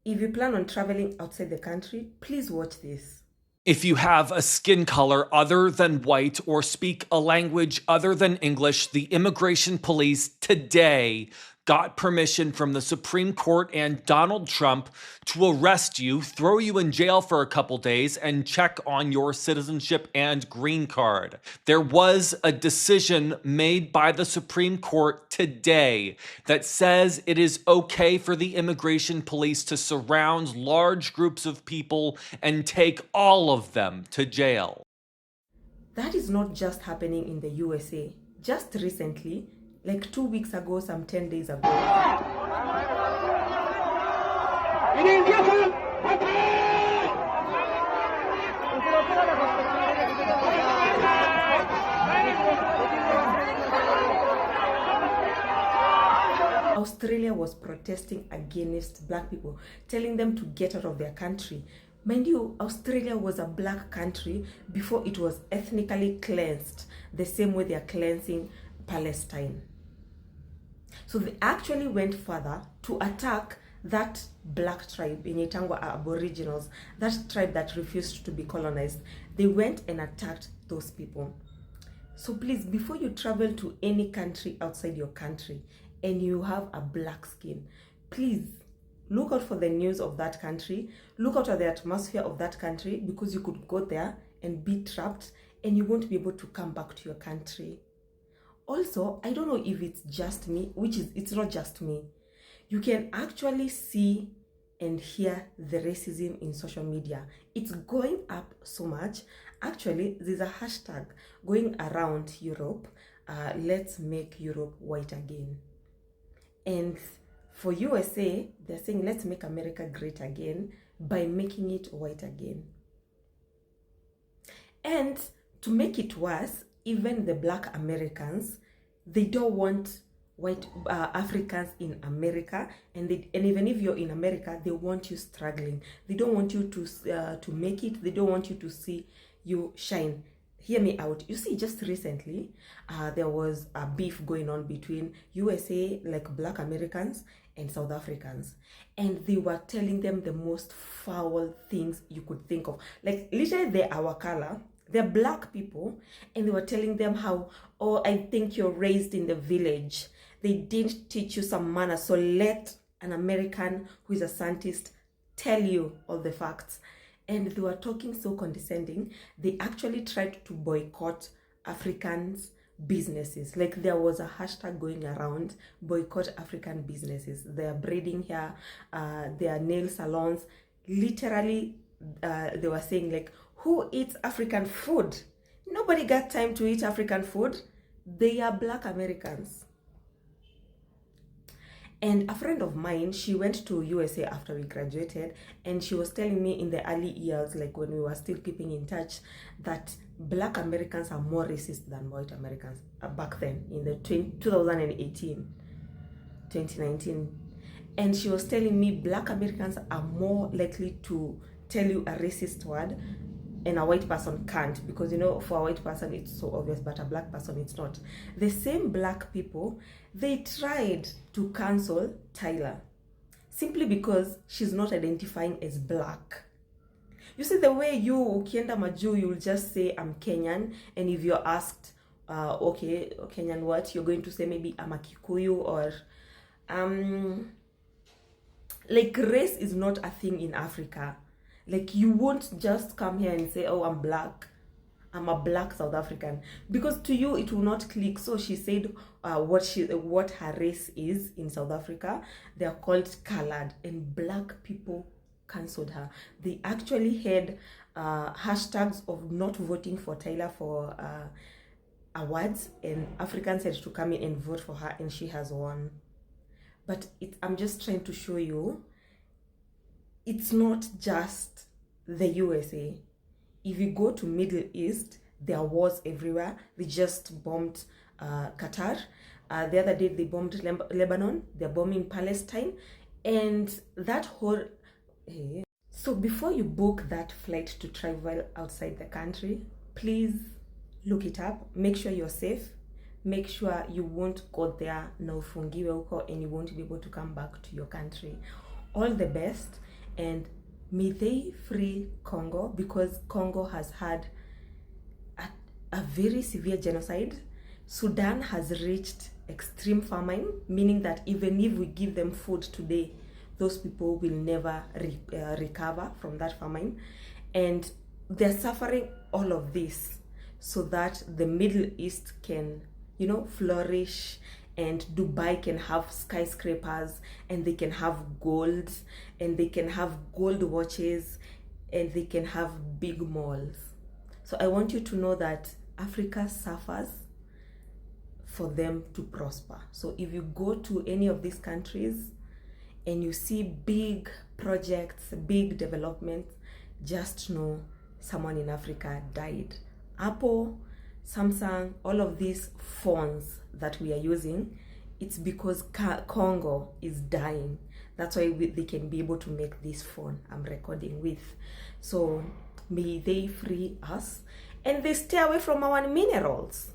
If you plan on traveling outside the country, please watch this. If you have a skin color other than white or speak a language other than English, the immigration police today got permission from the Supreme Court and Donald Trump to arrest you, throw you in jail for a couple days, and check on your citizenship and green card. There was a decision made by the Supreme Court today that says it is okay for the immigration police to surround large groups of people and take all of them to jail. That is not just happening in the USA. Just recently, like 2 weeks ago, some 10 days ago, Australia was protesting against black people, telling them to get out of their country. Mind you, Australia was a black country before it was ethnically cleansed, the same way they are cleansing Palestine. So they actually went further to attack that black tribe in Itangwa Aboriginals, that tribe that refused to be colonized. They went and attacked those people. So please, before you travel to any country outside your country and you have a black skin, please look out for the news of that country, look out at the atmosphere of that country, because you could go there and be trapped and you won't be able to come back to your country. Also, I don't know if it's just me, it's not just me. You can actually see and hear the racism in social media. It's going up so much. Actually, there's a hashtag going around Europe, let's make Europe white again. And for USA, they're saying let's make America great again by making it white again. And to make it worse, even the black Americans, they don't want white Africans in America, and even if you're in America, they want you struggling. They don't want you to make it. They don't want you to see you shine. Hear me out. You see, just recently, there was a beef going on between USA, like black Americans, and South Africans, and they were telling them the most foul things you could think of. Like literally, they're our color. They're black people, and they were telling them how, oh, I think you're raised in the village. They didn't teach you some manners, so let an American who is a scientist tell you all the facts. And they were talking so condescending. They actually tried to boycott Africans' businesses. Like there was a hashtag going around, boycott African businesses. Their braiding hair, their nail salons. Literally, they were saying like, who eats African food? Nobody got time to eat African food. They are black Americans. And a friend of mine, she went to USA after we graduated, and she was telling me in the early years, like when we were still keeping in touch, that black Americans are more racist than white Americans back then in the 2018, 2019. And she was telling me black Americans are more likely to tell you a racist word, and a white person can't, because you know, for a white person it's so obvious, but a black person it's not. The same black people, they tried to cancel Tyler simply because she's not identifying as black. You see, the way you ukienda maju, you'll just say I'm Kenyan, and if you're asked okay, Kenyan what, you're going to say maybe I'm a Kikuyu, or like race is not a thing in Africa. Like you won't just come here and say, oh, I'm black, I'm a black South African, because to you it will not click. So she said what her race is in South Africa. They are called colored, and black people cancelled her. They actually had hashtags of not voting for Tyler for awards, and Africans had to come in and vote for her, and she has won. But I'm just trying to show you, it's not just the USA. If you go to Middle East, there are wars everywhere. They just bombed Qatar. The other day they bombed Lebanon. They're bombing Palestine. And that whole... So before you book that flight to travel outside the country, please look it up. Make sure you're safe. Make sure you won't go there na ufungiwe huko and you won't be able to come back to your country. All the best. And may they free Congo, because Congo has had a very severe genocide. Sudan has reached extreme famine, meaning that even if we give them food today, those people will never recover from that famine. And they're suffering all of this so that the Middle East can, flourish, and Dubai can have skyscrapers, and they can have gold, and they can have gold watches, and they can have big malls. So I want you to know that Africa suffers for them to prosper. So if you go to any of these countries and you see big projects, big developments, just know someone in Africa died. Apple, Samsung, all of these phones that we are using, it's because Congo is dying. That's why they can be able to make this phone I'm recording with. So may they free us, and they stay away from our minerals.